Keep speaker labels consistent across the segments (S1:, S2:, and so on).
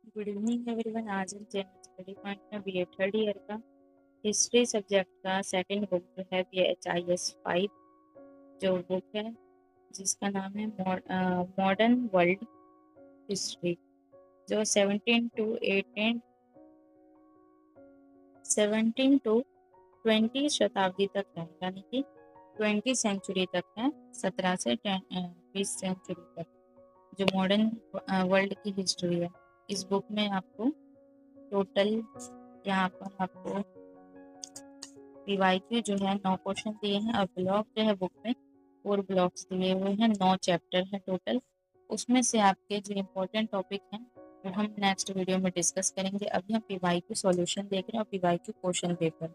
S1: Good evening everyone. आज हम general study point में बी ए थर्ड ईयर का हिस्ट्री सब्जेक्ट का सेकंड बुक जो है BHIS 5 जो बुक है जिसका नाम है मॉडर्न वर्ल्ड हिस्ट्री, जो 17 टू 20 शताब्दी तक है, यानी कि 20 सेंचुरी तक है, 17 से 20 सेंचुरी तक जो मॉडर्न वर्ल्ड की हिस्ट्री है। इस बुक में आपको टोटल यहाँ पर आपको पीवाईक्यू जो है 9 क्वेश्चन दिए हैं और ब्लॉक जो है बुक में 4 ब्लॉक्स दिए हुए हैं। 9 चैप्टर है टोटल। उसमें से आपके जो इम्पोर्टेंट टॉपिक हैं वो हम नेक्स्ट वीडियो में डिस्कस करेंगे। अभी हम पीवाईक्यू सॉल्यूशन देख रहे हैं और पीवाईक्यू क्वेश्चन पेपर।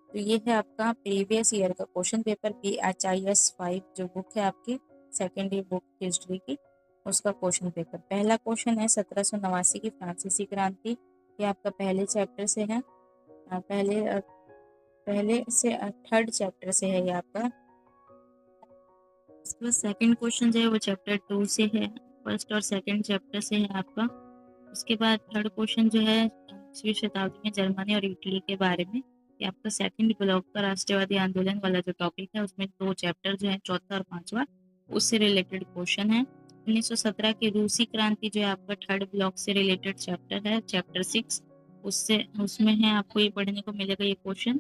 S1: तो ये है आपका प्रीवियस ईयर का क्वेश्चन पेपर BHIS 5 जो बुक है आपकी सेकेंड ईयर बुक हिस्ट्री की, उसका क्वेश्चन पेपर। पहला क्वेश्चन है 1789 की फ्रांसीसी क्रांति। ये आपका पहले चैप्टर से है, पहले से थर्ड चैप्टर से है ये आपका। इसके बाद सेकंड क्वेश्चन जो है वो चैप्टर 2 से है, फर्स्ट और सेकंड चैप्टर से है आपका। उसके बाद थर्ड क्वेश्चन जो है 20वीं शताब्दी में जर्मनी और इटली के बारे में। ये आपका सेकंड ब्लॉक का राष्ट्रवादी आंदोलन वाला जो टॉपिक है उसमें 2 चैप्टर जो है, चौथा और पांचवा, उससे रिलेटेड क्वेश्चन है। 1917 की रूसी क्रांति जो है आपका थर्ड ब्लॉक से रिलेटेड चैप्टर है, चैप्टर 6, उसमें है आपको ये पढ़ने को मिलेगा ये क्वेश्चन।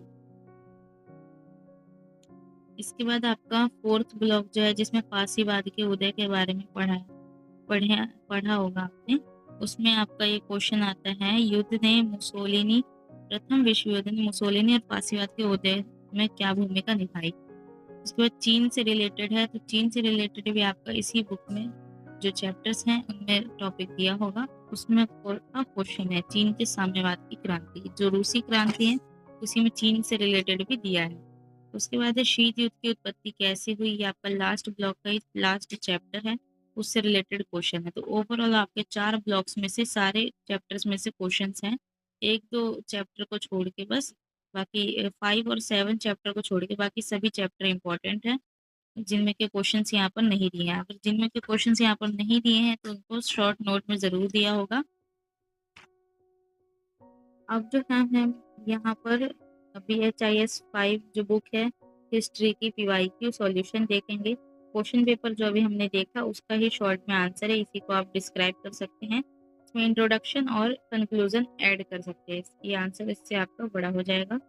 S1: इसके बाद आपका फोर्थ ब्लॉक जो है जिसमें फासीवाद के उदय के बारे में पढ़ा होगा आपने, उसमें आपका ये क्वेश्चन आता है, प्रथम विश्व युद्ध ने मुसोलिनी और फासीवाद के उदय में क्या भूमिका निभाई। उसके बाद चीन से रिलेटेड है, तो चीन से रिलेटेड भी आपका इसी बुक में जो चैप्टर्स हैं उनमें टॉपिक दिया होगा। उसमें क्वेश्चन है चीन के साम्यवाद की क्रांति, जो रूसी क्रांति है उसी में चीन से रिलेटेड भी दिया है। उसके बाद है शीत युद्ध की उत्पत्ति कैसे हुई, ये आपका लास्ट ब्लॉक का लास्ट चैप्टर है, उससे रिलेटेड क्वेश्चन है। तो ओवरऑल आपके 4 ब्लॉक्स में से सारे चैप्टर्स में से क्वेश्चंस हैं, 1-2 चैप्टर को छोड़ के बस, बाकी 5 और 7 चैप्टर को छोड़ के बाकी सभी चैप्टर इंपॉर्टेंट हैं, जिनमें के क्वेश्चंस यहाँ पर नहीं दिए हैं। अगर जिनमें के क्वेश्चंस यहाँ पर नहीं दिए हैं तो उनको शॉर्ट नोट में जरूर दिया होगा। अब जो है हम यहाँ पर BHIS 5 जो बुक है हिस्ट्री की पीवाईक्यू सॉल्यूशन देखेंगे। क्वेश्चन पेपर जो अभी हमने देखा उसका ही शॉर्ट में आंसर है, इसी को आप डिस्क्राइब कर सकते हैं, इसमें इंट्रोडक्शन और कंक्लूजन ऐड कर सकते हैं। ये आंसर इससे आपका बड़ा हो जाएगा।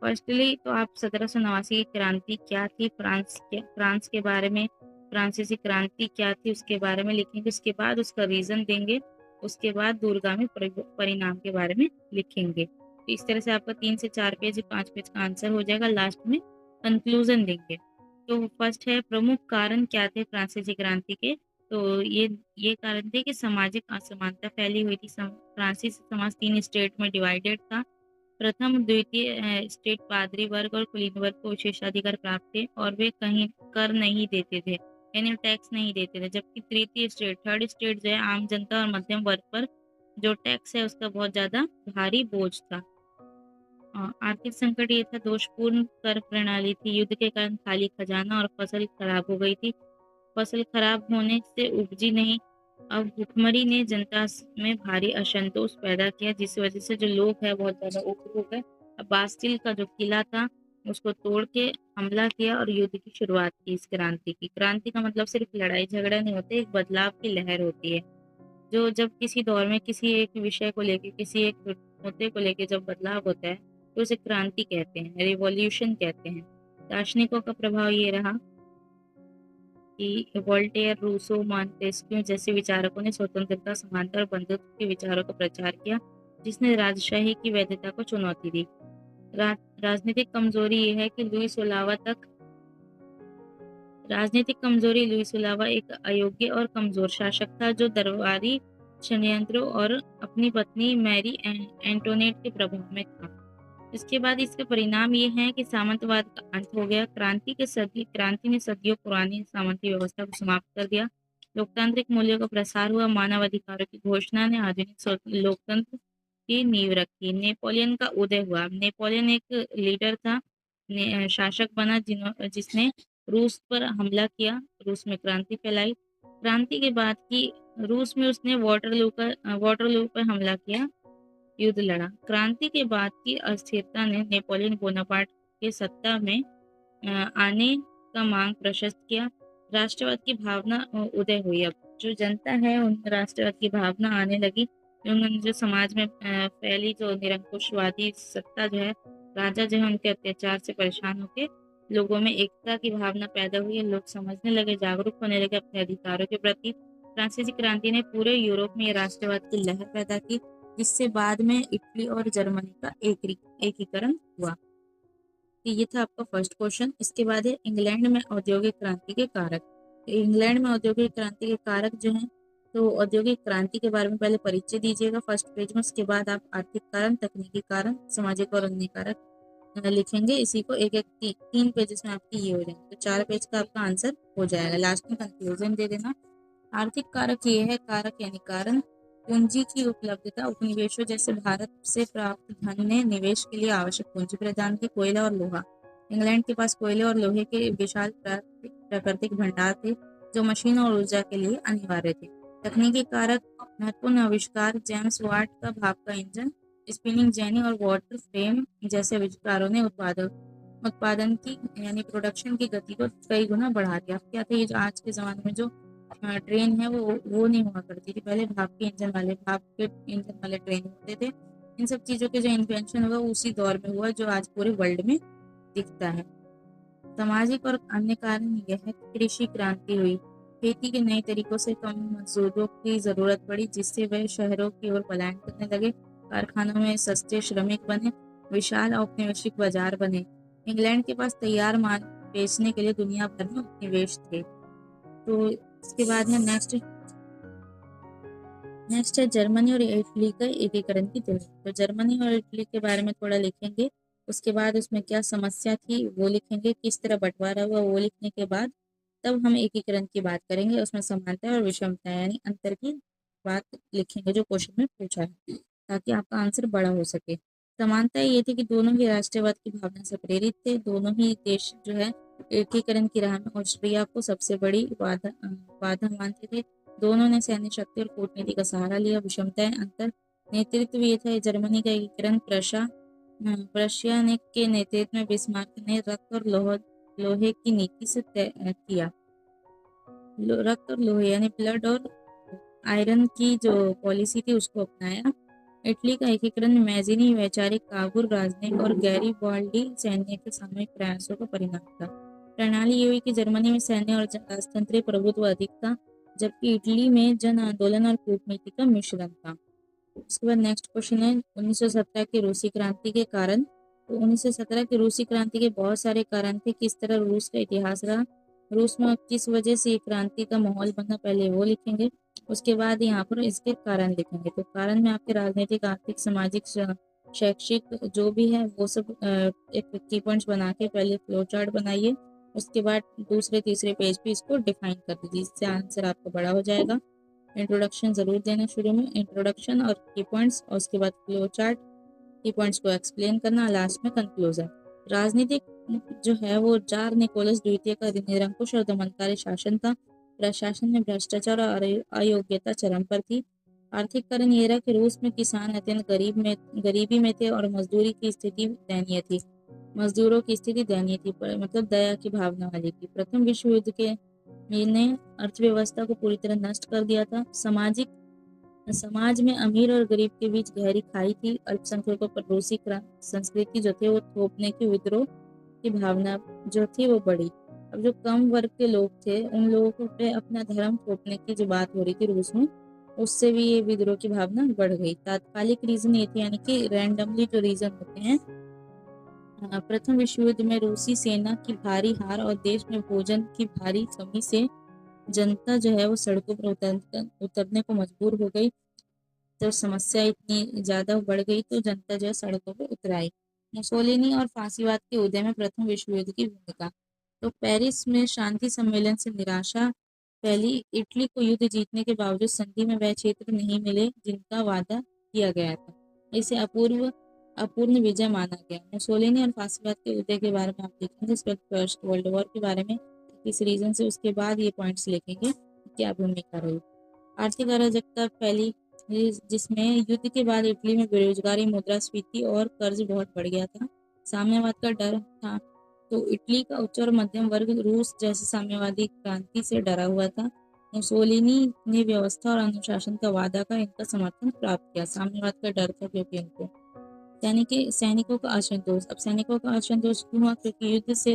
S1: फर्स्टली तो आप 1789 की क्रांति क्या थी, फ्रांस के बारे में, फ्रांसीसी क्रांति क्या थी उसके बारे में लिखेंगे। उसके बाद उसका रीजन देंगे, उसके बाद दूरगामी परिणाम के बारे में लिखेंगे। तो इस तरह से आपका 3 से 4 पेज 5 पेज का आंसर हो जाएगा। लास्ट में कंक्लूजन देंगे। तो फर्स्ट है प्रमुख कारण क्या थे फ्रांसीसी क्रांति के। तो ये कारण थे कि सामाजिक असमानता फैली हुई थी। फ्रांसीसी समाज 3 स्टेट में डिवाइडेड था। प्रथम द्वितीय स्टेट पादरी वर्ग और कुलीन वर्ग को विशेषाधिकार प्राप्त थे और वे कहीं कर नहीं देते थे, यानी टैक्स नहीं देते थे। जबकि तृतीय स्टेट, थर्ड स्टेट जो है आम जनता और मध्यम वर्ग पर जो टैक्स है उसका बहुत ज्यादा भारी बोझ था। आर्थिक संकट ये था, दोषपूर्ण कर प्रणाली थी, युद्ध के कारण खाली खजाना और फसल खराब हो गई थी। फसल खराब होने से उपजी नहीं। अब भुखमरी ने जनता में भारी असंतोष पैदा किया, जिस वजह से जो लोग हैं बहुत ज्यादा उग्र हो गए। अब बास्टिल का जो किला था उसको तोड़ के हमला किया और युद्ध की शुरुआत की। इस क्रांति की, क्रांति का मतलब सिर्फ लड़ाई झगड़ा नहीं होता, एक बदलाव की लहर होती है। जो जब किसी दौर में किसी एक विषय को लेके, किसी एक मुद्दे को लेके जब बदलाव होता है तो उसे क्रांति कहते हैं, रिवॉल्यूशन कहते हैं। दार्शनिकों का प्रभाव ये रहा कि वोल्टेयर, रूसो, मॉन्टेस्क्यू जैसे विचारकों ने स्वतंत्रता, समानता और बंधुत्व के विचारों का प्रचार किया, जिसने राजशाही की वैधता को चुनौती दी। राजनीतिक कमजोरी ये है कि राजनीतिक कमजोरी लुइस सुलावा एक अयोग्य और कमजोर शासक था, जो दरबारी षड्यंत्रों और अपनी पत्नी मैरी एंटोनेट के प्रभाव में था। इसके बाद इसके परिणाम ये हैं कि सामंतवाद का अंत हो गया। क्रांति ने सदियों पुरानी सामंती व्यवस्था को समाप्त कर दिया। लोकतांत्रिक मूल्यों का प्रसार हुआ। मानव अधिकारों की घोषणा ने आधुनिक लोकतंत्र की नींव रखी। नेपोलियन का उदय हुआ। नेपोलियन एक लीडर था, शासक बना जिसने रूस पर हमला किया, रूस में क्रांति फैलाई। क्रांति के बाद की रूस में उसने वाटरलू पर हमला किया, युद्ध लड़ा। क्रांति के बाद की अस्थिरता ने नेपोलियन बोनापार्ट के सत्ता में आने का मांग प्रशस्त किया। राष्ट्रवाद की भावना उदय हुई। अब जो जनता है उन राष्ट्रवाद की भावना आने लगी। उन्होंने जो समाज में फैली जो निरंकुशवादी सत्ता जो है, राजा जो है उनके अत्याचार से परेशान होकर लोगों में एकता की भावना पैदा हुई। लोग समझने लगे, जागरूक होने लगे अपने अधिकारों के प्रति। फ्रांसीसी क्रांति ने पूरे यूरोप में ये राष्ट्रवाद की लहर पैदा की, जिससे बाद में इटली और जर्मनी का एकीकरण हुआ। तो ये था आपका फर्स्ट क्वेश्चन। इसके बाद है इंग्लैंड में औद्योगिक क्रांति के कारक। तो इंग्लैंड में औद्योगिक क्रांति के कारक जो हैं, तो औद्योगिक क्रांति के बारे में पहले परिचय दीजिएगा फर्स्ट पेज में। उसके बाद आप आर्थिक कारण, तकनीकी कारण, सामाजिक और अन्य कारक लिखेंगे। इसी को एक एक तीन पेजेस में आपकी ये हो जाएंगे, तो 4 पेज का आपका आंसर हो जाएगा। लास्ट में कंक्लूजन दे देना। आर्थिक कारक ये है, कारक यानी कारण। पूंजी की उपलब्धता, उपनिवेशों जैसे भारत से प्राप्त धन ने निवेश के लिए आवश्यक पूंजी प्रदान की। कोयला और लोहा, इंग्लैंड के पास कोयले और लोहे के विशाल प्राकृतिक भंडार थे, जो मशीन और ऊर्जा के लिए अनिवार्य थे। तकनीकी कारक, महत्वपूर्ण आविष्कार, जेम्स वाट का भाप का इंजन, स्पिनिंग जेनी और वाटर फ्रेम जैसे आविष्कारों ने उत्पादन की यानी प्रोडक्शन की गति को कई गुना बढ़ा दिया। क्या था, ये जो आज के जमाने में जो ट्रेन है वो नहीं हुआ करती थी। पहले भाप के इंजन वाले ट्रेन होते थे। इन सब चीजों के जो इन्वेंशन हुआ उसी दौर में हुआ, जो आज पूरे वर्ल्ड में दिखता है। सामाजिक और अन्य कारण यह है कि कृषि क्रांति हुई। खेती के नए तरीकों से कम मजदूरों की जरूरत पड़ी, जिससे वे शहरों की ओर पलायन करने लगे। कारखानों में सस्ते श्रमिक बने, विशाल औपनिवेशिक बाजार बने। इंग्लैंड के पास तैयार माल बेचने के लिए दुनिया भर में उपनिवेश थे। तो इसके बाद है नेक्स्ट है जर्मनी और इटली का एकीकरण की तुलना। तो जर्मनी और इटली के बारे में थोड़ा लिखेंगे। उसके बाद उसमें क्या समस्या थी वो लिखेंगे, किस तरह बंटवारा हुआ वो लिखने के बाद तब हम एकीकरण की बात करेंगे। उसमें समानता और विषमता यानी अंतर की बात लिखेंगे, जो क्वेश्चन में पूछा है, ताकि आपका आंसर बड़ा हो सके। समानता ये थी कि दोनों ही राष्ट्रवाद की भावना से प्रेरित थे। दोनों ही देश जो है एकीकरण की राह में ऑस्ट्रिया को सबसे बड़ी बाधा मानते थे। दोनों ने सैन्य शक्ति और कूटनीति का सहारा लिया। विषमताएं, अंतर, नेतृत्व ये था। जर्मनी का एकीकरण प्रशिया ने के नेतृत्व में बिस्मार्क ने रक्त और लोहे की नीति से किया। रक्त और लोहे यानी ब्लड और आयरन की जो पॉलिसी थी उसको अपनाया। इटली का एकीकरण मैजिनी वैचारिक काबुल राजनयिक और गैरीबाल्डी सैन्य के सामूहिक प्रयासों का परिणाम था। प्रणाली ये हुई कि जर्मनी में सैन्य और राजतंत्रीय प्रभुत्व अधिक था, जबकि इटली में जन आंदोलन और कूटनीति का मिश्रण था। उसके बाद नेक्स्ट क्वेश्चन है 1917 की रूसी क्रांति के कारण। तो 1917 की रूसी क्रांति के बहुत सारे कारण थे। किस तरह रूस का इतिहास रहा, रूस में किस वजह से क्रांति का माहौल बना, पहले वो लिखेंगे। उसके बाद यहाँ पर इसके कारण लिखेंगे। तो कारण में आपके राजनीतिक, आर्थिक, सामाजिक, शैक्षिक जो भी है वो सब एक की पॉइंट्स बना के पहले फ्लो चार्ट बनाइए। उसके बाद दूसरे तीसरे पेज पे इसको डिफाइन कर दीजिए, इससे आंसर आपका बड़ा हो जाएगा। इंट्रोडक्शन जरूर देना शुरू में, इंट्रोडक्शन और की पॉइंट्स, और उसके बाद फ्लो चार्ट, की पॉइंट्स को एक्सप्लेन करना, लास्ट में कंक्लूजन। राजनीतिक जो है वो जार निकोलस द्वितीय का निरंकुश और दमनकारी शासन था। प्रशासन में भ्रष्टाचार और अयोग्यता चरम पर थी। आर्थिक कारण ये रहा कि रूस में किसान अत्यंत गरीबी में थे और मजदूरी की स्थिति दयनीय थी। मजदूरों की स्थिति दयनीय थी, मतलब दया की भावना वाली थी। प्रथम विश्व युद्ध के ने अर्थव्यवस्था को पूरी तरह नष्ट कर दिया था। समाज में अमीर और गरीब के बीच गहरी खाई थी। अल्पसंख्यकों पर रूसी संस्कृति जो थे वो थोपने की, विद्रोह की भावना जो थी वो बढ़ी। अब जो कम वर्ग के लोग थे उन लोगों पे अपना धर्म थोपने की जो बात हो रही थी रूस में, उससे भी ये विद्रोह की भावना बढ़ गई। तात्कालिक रीजन ये थे, यानी कि रैंडमली जो रीजन होते हैं। प्रथम विश्व युद्ध में रूसी सेना की भारी हार और देश में भोजन की भारी कमी से जनता जो है वो सड़कों पर उतरने को मजबूर हो गई। जब समस्या इतनी ज्यादा बढ़ गई तो जनता जो है सड़कों पर उतर आई। मुसोलिनी और फांसीवाद के उदय में प्रथम विश्व युद्ध की भूमिका। तो पेरिस में शांति सम्मेलन से निराशा फैली। इटली को युद्ध जीतने के बावजूद संधि में वह क्षेत्र नहीं मिले जिनका वादा किया गया था। इसे अपूर्ण विजय माना गया। मुसोलिनी और फांसीवाद के उदय के बारे में आप लिखेंगे। इस फर्स्ट वर्ल्ड वॉर के बारे में किस रीजन से, उसके बाद ये पॉइंट्स लिखेंगे क्या भूमिका रही। आर्थिक अराजकता फैली, जिसमें युद्ध के बाद इटली में बेरोजगारी, मुद्रास्फीति और कर्ज बहुत बढ़ गया था। साम्यवाद का डर था, तो इटली का उच्च और मध्यम वर्ग रूस जैसे साम्यवादी क्रांति से डरा हुआ था। मुसोलिनी ने व्यवस्था और अनुशासन का वादा कर इनका समर्थन प्राप्त किया। साम्यवाद का डर था क्योंकि इनको सैनिकों का असंतोष। अब सैनिकों का असंतोष क्यों हुआ? क्योंकि युद्ध से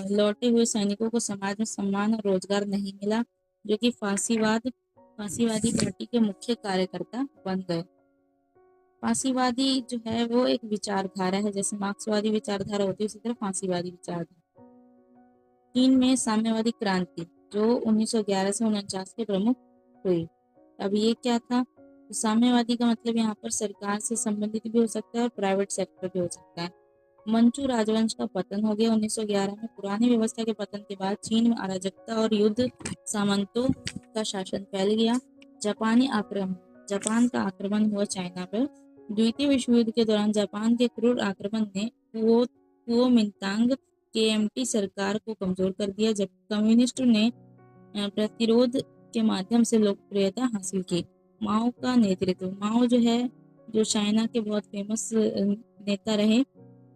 S1: लौटे हुए सैनिकों को समाज में सम्मान और रोजगार नहीं मिला, जो कि फांसीवादी पार्टी के मुख्य कार्यकर्ता बन गए। फांसीवादी जो है वो एक विचारधारा है, जैसे मार्क्सवादी विचारधारा होती है उसी तरह फांसीवादी विचारधारा। चीन में साम्यवादी क्रांति जो 1911 से 1949 के प्रमुख हुई। अब ये क्या था? तो साम्यवादी का मतलब यहाँ पर सरकार से संबंधित भी हो सकता है और प्राइवेट सेक्टर भी हो सकता है। मंचू राजवंश का पतन हो गया 1911 में। पुरानी व्यवस्था के पतन के बाद चीन में अराजकता और युद्ध सामंतों का शासन फैल गया। जापान का आक्रमण हुआ चाइना पर। द्वितीय विश्व युद्ध के दौरान जापान के क्रूर आक्रमण ने कुओमिंतांग केएमटी सरकार को कमजोर कर दिया, जब कम्युनिस्टों ने प्रतिरोध के माध्यम से लोकप्रियता हासिल की। माओ का नेतृत्व। माओ जो है, जो चाइना के बहुत फेमस नेता रहे,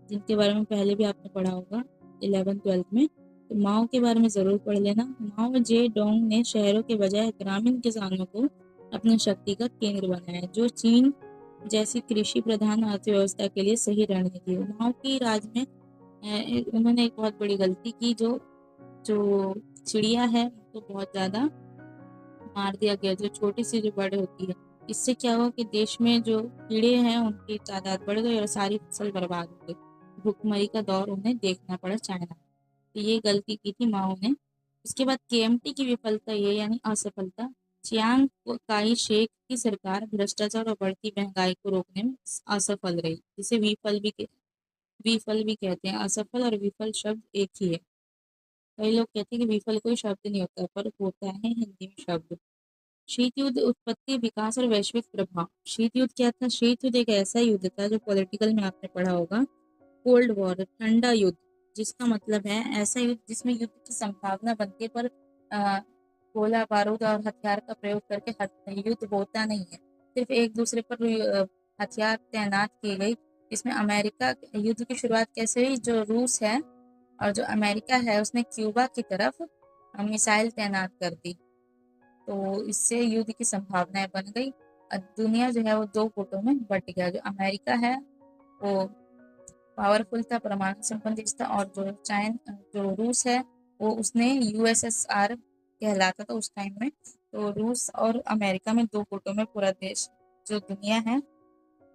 S1: जिनके बारे में पहले भी आपने पढ़ा होगा 11th-12th में, तो माओ के बारे में जरूर पढ़ लेना। माओ जे डोंग ने शहरों के बजाय ग्रामीण किसानों को अपनी शक्ति का केंद्र बनाया, जो चीन जैसी कृषि प्रधान अर्थव्यवस्था के लिए सही रणनीति। माओ की राज में उन्होंने एक बहुत बड़ी गलती की, जो चिड़िया है तो बहुत ज्यादा मार दिया गया, जो छोटी सी जो बर्ड होती है। इससे क्या हुआ कि देश में जो कीड़े हैं उनकी तादाद बढ़ गई और सारी फसल बर्बाद हो गई। भुखमरी का दौर उन्हें देखना पड़ा चाइना। तो ये गलती की थी माओ ने। उसके बाद केएमटी की विफलता, ये यानी असफलता। चियांग काई शेक की सरकार भ्रष्टाचार और बढ़ती महंगाई को रोकने में असफल रही, जिसे विफल भी कहते हैं। असफल और विफल शब्द एक ही है। कई लोग कहते हैं कि विफल कोई शब्द नहीं होता, पर होता है हिंदी में शब्द। शीत युद्ध, उत्पत्ति, विकास और वैश्विक प्रभाव। शीत युद्ध क्या था? शीत युद्ध एक ऐसा युद्ध था जो पॉलिटिकल में आपने पढ़ा होगा, कोल्ड वॉर, ठंडा युद्ध, जिसका मतलब है ऐसा युद्ध जिसमें युद्ध की संभावना बनती है, पर गोला बारूद और हथियार का प्रयोग करके युद्ध होता नहीं है। सिर्फ एक दूसरे पर हथियार तैनात किए गए। इसमें अमेरिका युद्ध की शुरुआत कैसे हुई? जो रूस है और जो अमेरिका है उसने क्यूबा की तरफ मिसाइल तैनात कर दी, तो इससे युद्ध की संभावनाएं बन गई। दुनिया जो है वो दो गुटों में बट गया। जो अमेरिका है वो पावरफुल था, परमाणु संबंधित था, और जो रूस है वो उसने यूएसएसआर कहलाता था उस टाइम में। तो रूस और अमेरिका में दो गुटों में पूरा देश, जो दुनिया है,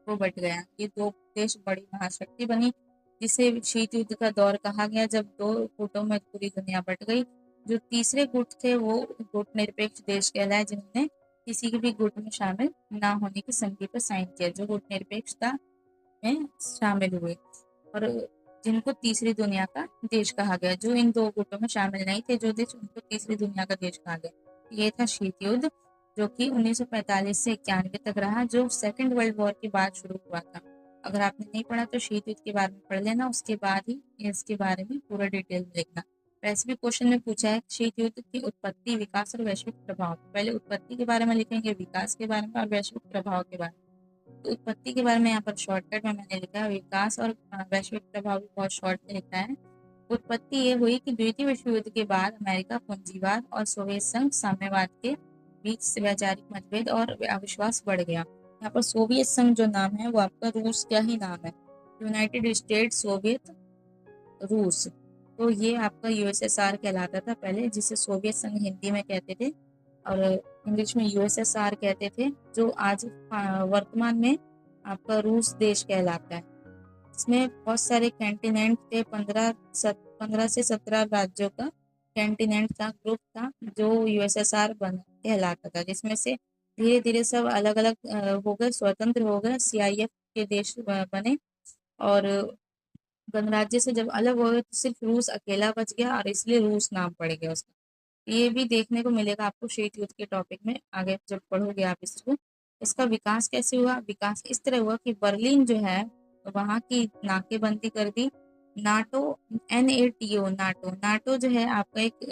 S1: वो बट गया। ये दो देश बड़ी महाशक्ति बनी, जिसे शीत युद्ध का दौर कहा गया, जब दो गुटों में पूरी दुनिया बट गई। जो तीसरे गुट थे वो गुट निरपेक्ष देश कहलाए, जिन्होंने किसी भी गुट में शामिल ना होने की संधि पर साइन किया, जो गुट निरपेक्षता में शामिल हुए, और जिनको तीसरी दुनिया का देश कहा गया। जो इन दो गुटों में शामिल नहीं थे जो देश, उनको तीसरी दुनिया का देश कहा गया। ये था शीत युद्ध, जो कि 1945 से 91 तक रहा, जो सेकेंड वर्ल्ड वॉर के बाद शुरू हुआ था। अगर आपने नहीं पढ़ा तो शीत युद्ध के बारे में पढ़ लेना, उसके बाद ही इसके बारे में पूरा डिटेल में लिखना। वैसे भी क्वेश्चन में पूछा है शीत युद्ध की उत्पत्ति, विकास और वैश्विक प्रभाव। पहले उत्पत्ति के बारे में लिखेंगे, विकास के बारे में और वैश्विक प्रभाव के बारे में। तो उत्पत्ति के बारे में यहाँ पर शॉर्टकट में मैंने लिखा है, विकास और वैश्विक प्रभाव भी बहुत शॉर्ट में लिखा है। उत्पत्ति ये हुई कि द्वितीय विश्व युद्ध के बाद अमेरिका पूंजीवाद और सोवियत संघ साम्यवाद के बीच वैचारिक मतभेद और अविश्वास बढ़ गया। यहाँ पर सोवियत संघ जो नाम है वो आपका रूस का ही नाम है, यूनाइटेड स्टेट सोवियत रूस। तो ये आपका यूएसएसआर कहलाता था पहले, जिसे सोवियत संघ हिंदी में कहते थे और इंग्लिश में यूएसएसआर कहते थे, जो आज वर्तमान में आपका रूस देश कहलाता है। इसमें बहुत सारे कैंटिनेंट थे, 15 से 17 राज्यों का कैंटिनेंट था, ग्रुप था, जो यूएसएसआर कहलाता था, जिसमें से धीरे धीरे सब अलग अलग हो गए, स्वतंत्र हो गए, सीआईएफ के देश बने, और गणराज्य से जब अलग हो गए तो सिर्फ रूस अकेला बच गया, और इसलिए रूस नाम पड़ गया उसका। ये भी देखने को मिलेगा आपको शीत युद्ध के टॉपिक में आगे जब पढ़ोगे आप इसको। इसका विकास कैसे हुआ? विकास इस तरह हुआ कि बर्लिन जो है वहाँ की नाकेबंदी कर दी। नाटो, NATO, नाटो जो है आपका एक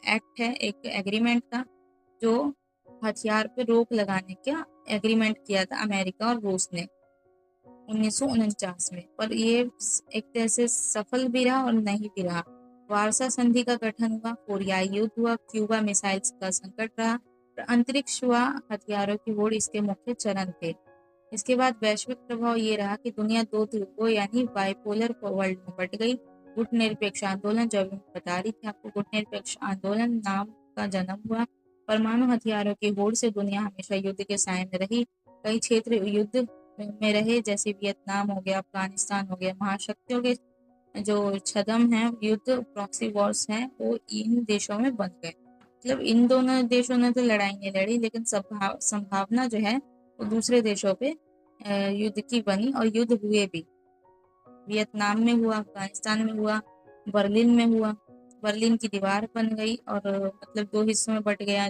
S1: एक्ट है, एक एग्रीमेंट था, जो हथियार पे रोक लगाने का एग्रीमेंट किया था अमेरिका और रूस ने 1949 में, पर ये एक तरह से सफल भी रहा और नहीं भी रहा। वारसा संधि का गठन हुआ, कोरियाई युद्ध हुआ, क्यूबा मिसाइल्स का संकट रहा, और अंतरिक्ष हुआ, हथियारों की होड़ इसके मुख्य चरण थे। इसके बाद वैश्विक प्रभाव ये रहा कि दुनिया दो ध्रुवों यानी बाइपोलर वर्ल्ड में बट गई। गुटनिरपेक्ष आंदोलन, जो अभी मैं बता रही थी आपको, गुटनिरपेक्ष आंदोलन नाम का जन्म हुआ। परमाणु हथियारों की होड़ से दुनिया हमेशा युद्ध के साए में रही। कई क्षेत्र युद्ध में रहे, जैसे वियतनाम हो गया, अफगानिस्तान हो गया। महाशक्तियों के जो छदम है, युद्ध प्रॉक्सी वॉर्स हैं, वो इन देशों में बन गए। मतलब इन दोनों देशों ने तो लड़ाई नहीं लड़ी, लेकिन संभावना जो है वो दूसरे देशों पे युद्ध की बनी, और युद्ध हुए भी। वियतनाम में हुआ, अफगानिस्तान में हुआ, बर्लिन में हुआ। बर्लिन की दीवार बन गई और मतलब दो हिस्सों में बट गया।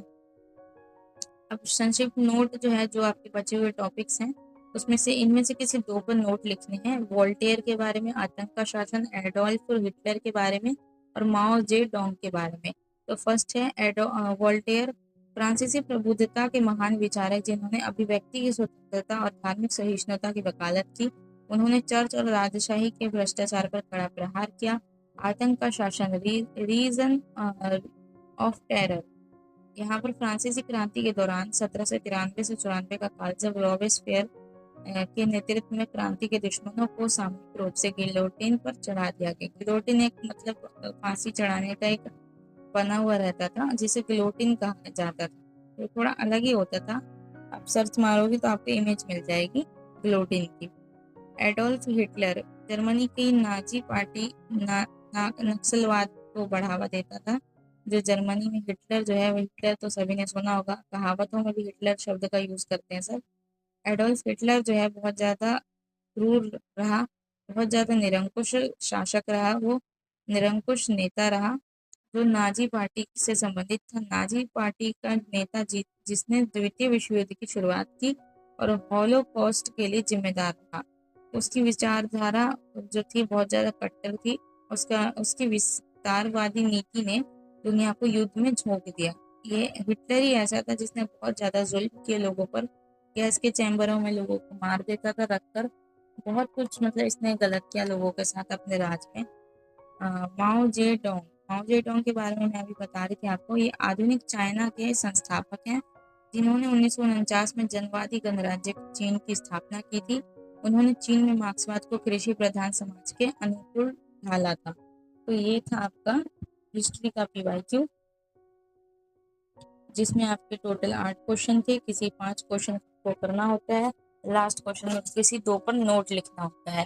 S1: अब संक्षिप्त नोट जो है, जो आपके बचे हुए टॉपिक्स हैं, उसमें से इनमें से किसी दो पर नोट लिखने हैं। वोल्टेयर के बारे में, आतंक का शासन, एडोल्फ हिटलर के बारे में, और माओ जे डोंग के बारे में। तो फर्स्ट है वोल्टेयर, फ्रांसीसी प्रबुद्धता के महान विचारक जिन्होंने अभिव्यक्ति की स्वतंत्रता और धार्मिक सहिष्णुता की वकालत की। उन्होंने चर्च और राजशाही के भ्रष्टाचार पर कड़ा प्रहार किया। आतंक का शासन, रीजन ऑफ टेरर, यहाँ पर फ्रांसीसी क्रांति के दौरान 1793 से 94 का काल, जब रॉबेस्पियर के नेतृत्व में क्रांति के दुश्मनों को सामूहिक रूप से गिलोटिन पर चढ़ा दिया गया। गिलोटिन एक मतलब फांसी चढ़ाने का एक बना हुआ रहता था, जिसे गिलोटिन कहा जाता था। तो थोड़ा अलग ही होता था। आप सर्च मारोगे तो आपको इमेज मिल जाएगी गिलोटिन की। एडोल्फ हिटलर जर्मनी की नाजी पार्टी नक्सलवाद को बढ़ावा देता था। जो जर्मनी में हिटलर जो है, वो हिटलर तो सभी ने सुना होगा, कहावतों में भी हिटलर शब्द का यूज करते हैं सब। एडोल्फ हिटलर जो है बहुत ज़्यादा क्रूर रहा, बहुत ज़्यादा निरंकुश शासक रहा, वो निरंकुश नेता रहा जो नाजी पार्टी से संबंधित था। नाजी पार्टी का नेता जिसने द्वितीय विश्व युद्ध की शुरुआत की और हॉलोकॉस्ट के लिए जिम्मेदार था। उसकी विचारधारा जो थी बहुत ज़्यादा कट्टर थी। उसकी विस्तारवादी नीति ने दुनिया को युद्ध में झोंक दिया। ये हिटलर ही ऐसा था जिसने बहुत ज़्यादा जुल्म किए लोगों पर, गैस के चैम्बरों में लोगों को मार देता था रखकर। बहुत कुछ मतलब इसने गलत किया लोगों के साथ अपने राज में। माओ जे डोंग, माओ जे डोंग के बारे में मैं अभी बता रही थी आपको। ये आधुनिक चाइना के संस्थापक हैं, जिन्होंने 1949 में जनवादी गणराज्य चीन की स्थापना की थी। उन्होंने चीन में मार्क्सवाद को कृषि प्रधान समाज के अनुकूल ढाला था। तो ये था आपका हिस्ट्री का PYQ, जिसमें आपके टोटल 8 क्वेश्चन थे। किसी 5 क्वेश्चन को करना होता है, लास्ट क्वेश्चन में किसी 2 पर नोट लिखना होता है।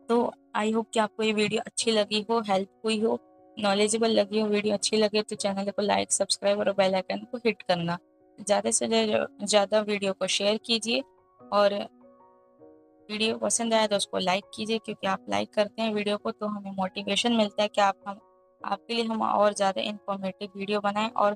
S1: तो आई होप कि आपको ये वीडियो अच्छी लगी हो, हेल्प हुई हो, नॉलेजेबल लगी हो। वीडियो अच्छी लगे तो चैनल को लाइक, सब्सक्राइब और बेल आइकन को हिट करना। ज़्यादा से ज़्यादा वीडियो को शेयर कीजिए, और वीडियो पसंद आया तो उसको लाइक कीजिए, क्योंकि आप लाइक करते हैं वीडियो को तो हमें मोटिवेशन मिलता है कि आपके लिए हम और ज़्यादा इन्फॉर्मेटिव वीडियो बनाएं और